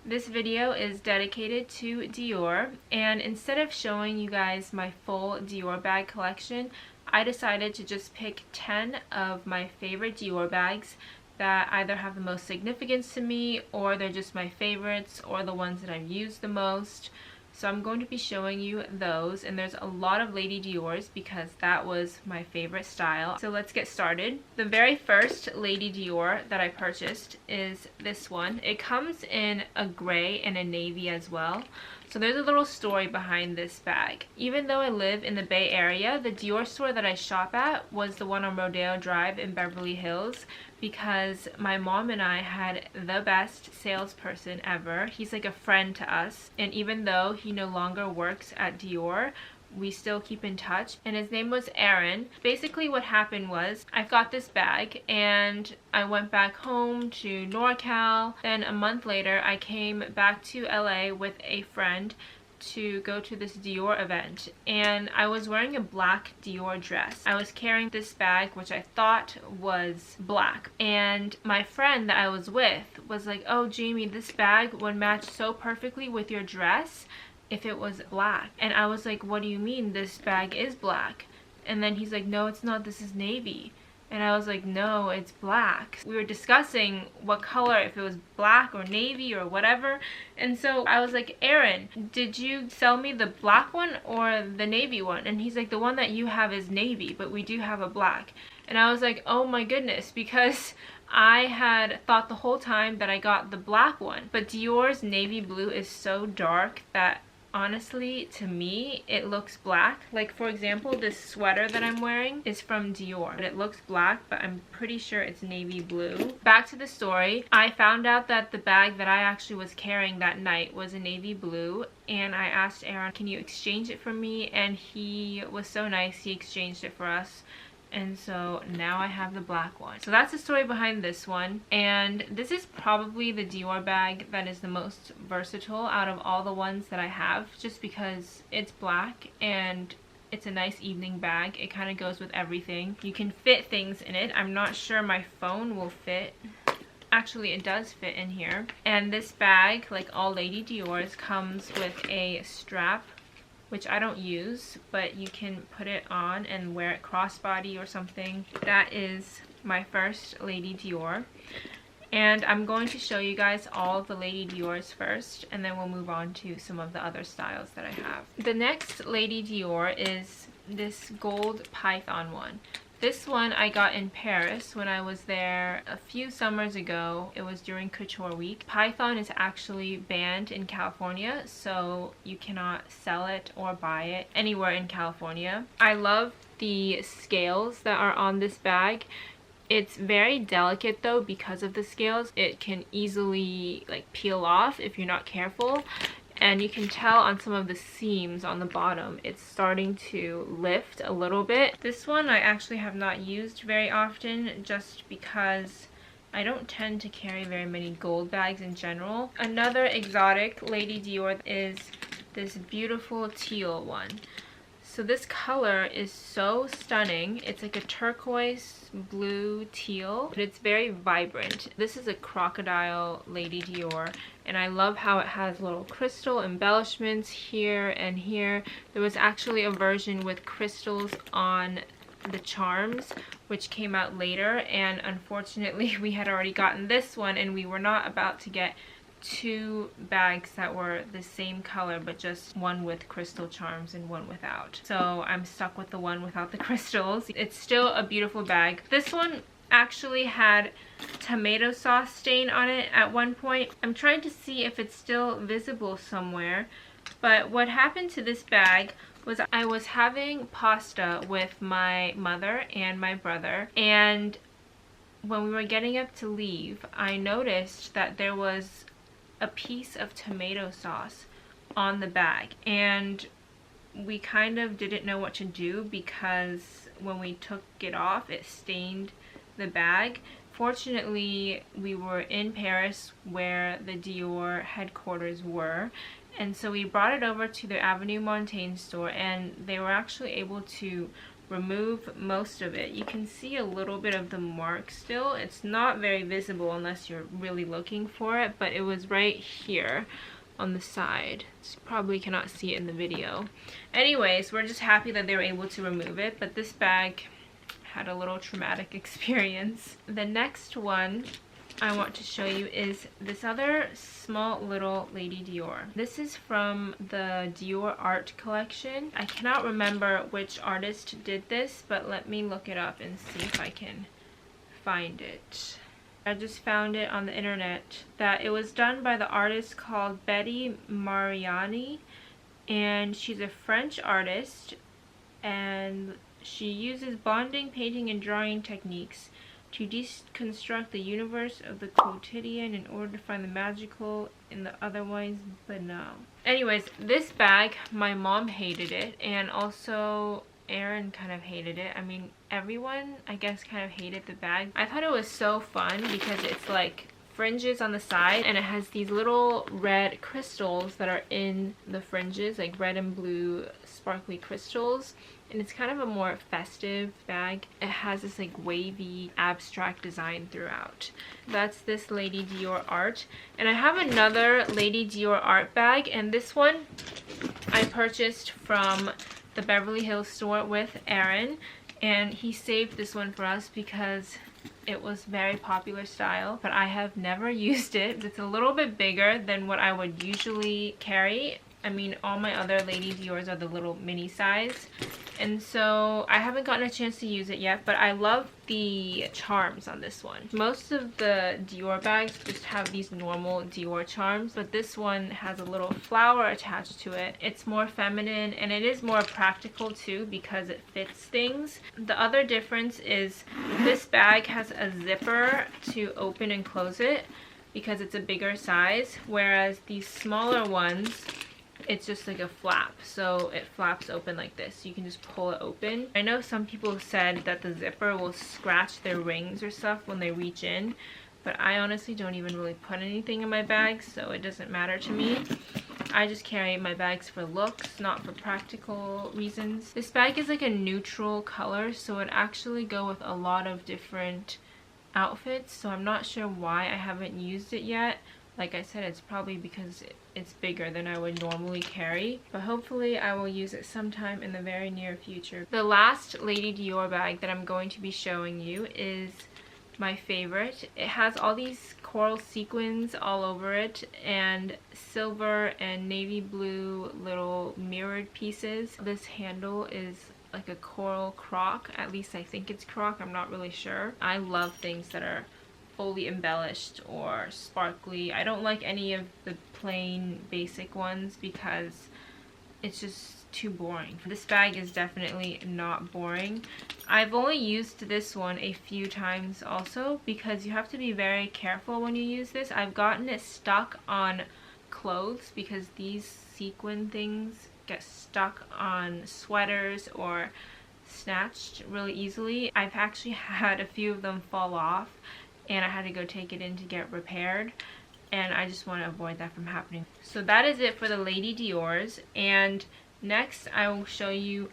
This video is dedicated to Dior, and instead of showing you guys my full Dior bag collection, I decided to just pick 10 of my favorite Dior bags that either have the most significance to me, or they're just my favorites, or the ones that I've used the most. So I'm going to be showing you those, and there's a lot of Lady Diors because that was my favorite style. So let's get started. The very first Lady Dior that I purchased is this one. It comes in a gray and a navy as well. So there's a little story behind this bag. Even though I live in the Bay Area, the Dior store that I shop at was the one on Rodeo Drive in Beverly Hills, because my mom and I had the best salesperson ever. He's like a friend to us, and even though he no longer works at Dior, we still keep in touch, and his name was Aaron. Basically what happened was I got this bag and I went back home to NorCal. Then a month later I came back to LA with a friend to go to this Dior event, and I was wearing a black Dior dress. I was carrying this bag which I thought was black, and my friend that I was with was like, "Oh Jamie, this bag would match so perfectly with your dress if it was black." And I was like, "What do you mean? This bag is black." And then he's like, "No, it's not, this is navy." And I was like, "No, it's black." We were discussing what color, if it was black or navy or whatever. And so I was like, "Aaron, did you sell me the black one or the navy one?" And he's like, "The one that you have is navy, but we do have a black." And I was like, "Oh my goodness," because I had thought the whole time that I got the black one. But Dior's navy blue is so dark that honestly, to me, it looks black. Like, for example, this sweater that I'm wearing is from Dior. It looks black, but I'm pretty sure it's navy blue. Back to the story. I found out that the bag that I actually was carrying that night was a navy blue, and I asked Aaron, "Can you exchange it for me?" And he was so nice, he exchanged it for us. And so now I have the black one. So that's the story behind this one. And this is probably the Dior bag that is the most versatile out of all the ones that I have, just because it's black and it's a nice evening bag. It kind of goes with everything. You can fit things in it. I'm not sure my phone will fit. Actually, it does fit in here. And this bag, like all Lady Dior's, comes with a strap, which I don't use, but you can put it on and wear it crossbody or something. That is my first Lady Dior. And I'm going to show you guys all of the Lady Diors first, and then we'll move on to some of the other styles that I have. The next Lady Dior is this gold python one. This one I got in Paris when I was there a few summers ago. It was during Couture Week. Python is actually banned in California, so you cannot sell it or buy it anywhere in California. I love the scales that are on this bag. It's very delicate though because of the scales. It can easily like peel off if you're not careful. And you can tell on some of the seams on the bottom, it's starting to lift a little bit. This one I actually have not used very often, just because I don't tend to carry very many gold bags in general. Another exotic Lady Dior is this beautiful teal one. So this color is so stunning. It's like a turquoise blue teal, but it's very vibrant. This is a crocodile Lady Dior, and I love how it has little crystal embellishments here and here. There was actually a version with crystals on the charms, which came out later, and unfortunately we had already gotten this one, and we were not about to get two bags that were the same color, but just one with crystal charms and one without. So I'm stuck with the one without the crystals. It's still a beautiful bag. This one actually had tomato sauce stain on it at one point. I'm trying to see if it's still visible somewhere, but what happened to this bag was I was having pasta with my mother and my brother, and when we were getting up to leave, I noticed that there was a piece of tomato sauce on the bag, and we kind of didn't know what to do because when we took it off, it stained the bag. Fortunately, we were in Paris where the Dior headquarters were, and so we brought it over to the Avenue Montaigne store, and they were actually able to remove most of it. You can see a little bit of the mark still. It's not very visible unless you're really looking for it, but it was right here on the side. So you probably cannot see it in the video. Anyways, we're just happy that they were able to remove it, but this bag had a little traumatic experience. The next one I want to show you is this other small little Lady Dior. This is from the Dior art collection. I cannot remember which artist did this, but let me look it up and see if I can find it. I just found it on the internet that it was done by the artist called Betty Mariani, and she's a French artist, and she uses bonding, painting, and drawing techniques to deconstruct the universe of the quotidian in order to find the magical in the otherwise banal. Anyways, this bag, my mom hated it, and also Aaron kind of hated it. I mean, everyone, I guess, kind of hated the bag. I thought it was so fun because it's like fringes on the side, and it has these little red crystals that are in the fringes, like red and blue sparkly crystals. And it's kind of a more festive bag. It has this like wavy abstract design throughout. That's this Lady Dior art. And I have another Lady Dior art bag, and this one I purchased from the Beverly Hills store with Aaron, and he saved this one for us because it was very popular style, but I have never used it. It's a little bit bigger than what I would usually carry. I mean, all my other Lady Diors are the little mini size, and so I haven't gotten a chance to use it yet, but I love the charms on this one. Most of the Dior bags just have these normal Dior charms, but this one has a little flower attached to it. It's more feminine, and it is more practical too because it fits things. The other difference is this bag has a zipper to open and close it because it's a bigger size, whereas these smaller ones, it's just like a flap, so it flaps open like this. You can just pull it open. I know some people said that the zipper will scratch their rings or stuff when they reach in, but I honestly don't even really put anything in my bags, so it doesn't matter to me. I just carry my bags for looks, not for practical reasons. This bag is like a neutral color, so it actually go with a lot of different outfits, so I'm not sure why I haven't used it yet. Like I said, it's probably because it's bigger than I would normally carry, but hopefully I will use it sometime in the very near future. The last Lady Dior bag that I'm going to be showing you is my favorite. It has all these coral sequins all over it, and silver and navy blue little mirrored pieces. This handle is like a coral croc, at least I think it's croc, I'm not really sure. I love things that are fully embellished or sparkly. I don't like any of the plain basic ones because it's just too boring. This bag is definitely not boring. I've only used this one a few times also because you have to be very careful when you use this. I've gotten it stuck on clothes because these sequin things get stuck on sweaters or snatched really easily. I've actually had a few of them fall off, and I had to go take it in to get repaired, and I just want to avoid that from happening. So that is it for the Lady Diors, and next I will show you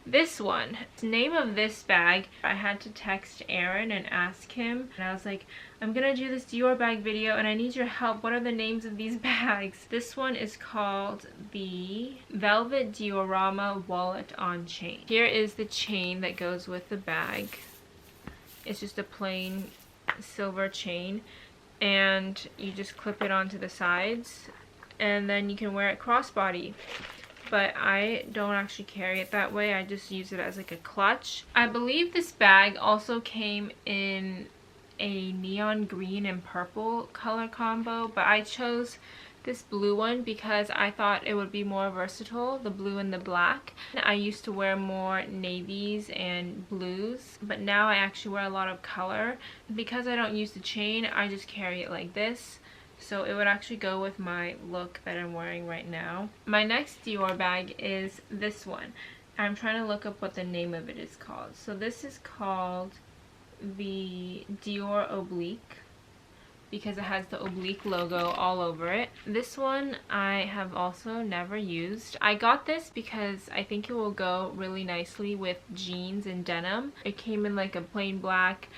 this one. The name of this bag, I had to text Aaron and ask him, and I was like, I'm gonna do this Dior bag video and I need your help. What are the names of these bags? This one is called the Velvet Diorama Wallet on Chain. Here is the chain that goes with the bag. It's just a plain silver chain, and you just clip it onto the sides, and then you can wear it crossbody. But I don't actually carry it that way. I just use it as like a clutch. I believe this bag also came in a neon green and purple color combo, but I chose this blue one because I thought it would be more versatile, the blue and the black. I used to wear more navies and blues, but now I actually wear a lot of color. Because I don't use the chain, I just carry it like this. So it would actually go with my look that I'm wearing right now. My next Dior bag is this one. I'm trying to look up what the name of it is called. So this is called the Dior Oblique. because it has the oblique logo all over it. This one I have also never used. I got this because I think it will go really nicely with jeans and denim. It came in like a plain black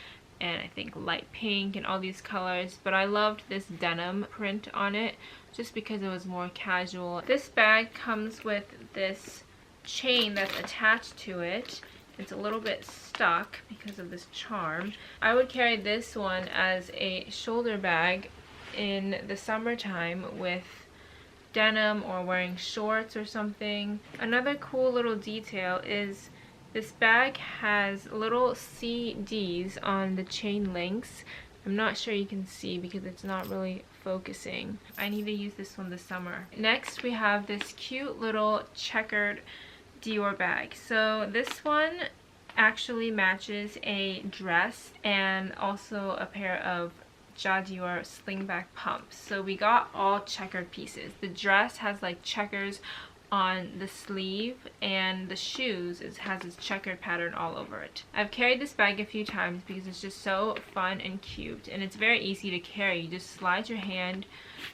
and I think light pink and all these colors, but I loved this denim print on it just because it was more casual. This bag comes with this chain that's attached to it. It's a little bit stuck because of this charm. I would carry this one as a shoulder bag in the summertime with denim or wearing shorts or something. Another cool little detail is this bag has little CDs on the chain links. I'm not sure you can see because it's not really focusing. I need to use this one this summer. Next we have this cute little checkered Dior bag. So this one actually matches a dress and also a pair of Dior slingback pumps. So we got all checkered pieces. The dress has like checkers on the sleeve, and the shoes has this checkered pattern all over it. I've carried this bag a few times because it's just so fun and cute, and it's very easy to carry. You just slide your hand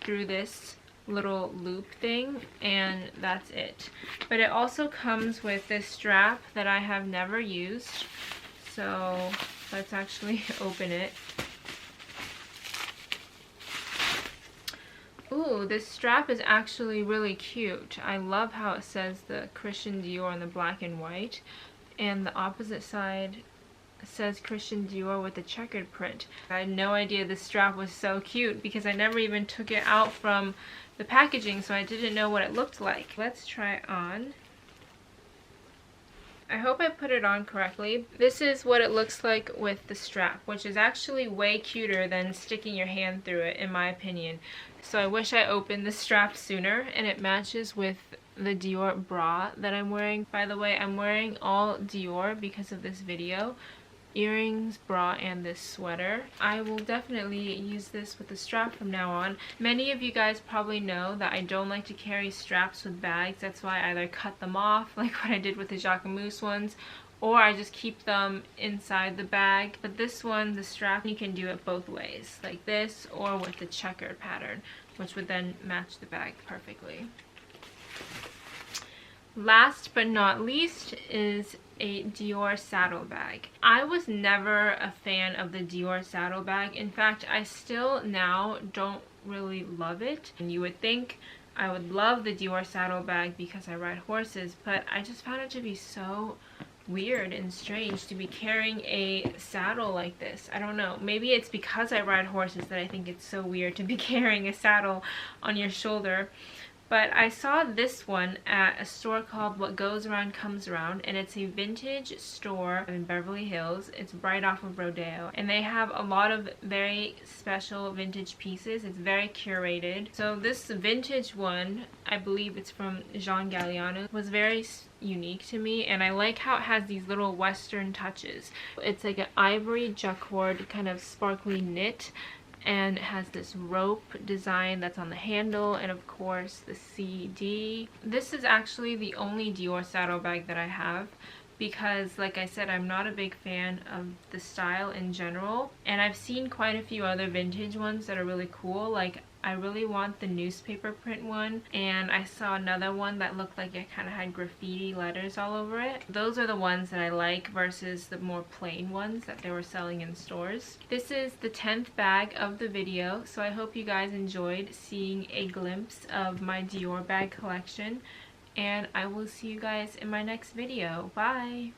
through this little loop thing and that's it. But it also comes with this strap that I have never used, so let's actually open it. Ooh, this strap is actually really cute. I love how it says the Christian Dior on the black and white, and the opposite side says Christian Dior with the checkered print. I had no idea this strap was so cute because I never even took it out from the packaging, so I didn't know what it looked like. Let's try it on. I hope I put it on correctly. This is what it looks like with the strap, which is actually way cuter than sticking your hand through it, in my opinion. So I wish I opened the strap sooner, and it matches with the Dior bra that I'm wearing. By the way, I'm wearing all Dior because of this video. Earrings, bra, and this sweater. I will definitely use this with the strap from now on. Many of you guys probably know that I don't like to carry straps with bags. That's why I either cut them off, like what I did with the Jacquemus ones, or I just keep them inside the bag. But this one, the strap, you can do it both ways, like this or with the checkered pattern, which would then match the bag perfectly. Last but not least is a Dior saddle bag. I was never a fan of the Dior saddle bag. In fact, I still now don't really love it. And you would think I would love the Dior saddle bag because I ride horses, but I just found it to be so weird and strange to be carrying a saddle like this. I don't know. Maybe it's because I ride horses that I think it's so weird to be carrying a saddle on your shoulder. But I saw this one at a store called What Goes Around Comes Around, and it's a vintage store in Beverly Hills. It's right off of Rodeo, and they have a lot of very special vintage pieces. It's very curated. So this vintage one, I believe it's from Jean Galliano, was very unique to me, and I like how it has these little western touches. It's like an ivory jacquard kind of sparkly knit, and it has this rope design that's on the handle, and of course the CD. This is actually the only Dior saddle bag that I have because, like I said, I'm not a big fan of the style in general, and I've seen quite a few other vintage ones that are really cool. Like, I really want the newspaper print one, and I saw another one that looked like it kind of had graffiti letters all over it. Those are the ones that I like versus the more plain ones that they were selling in stores. This is the 10th bag of the video, so I hope you guys enjoyed seeing a glimpse of my Dior bag collection, and I will see you guys in my next video. Bye!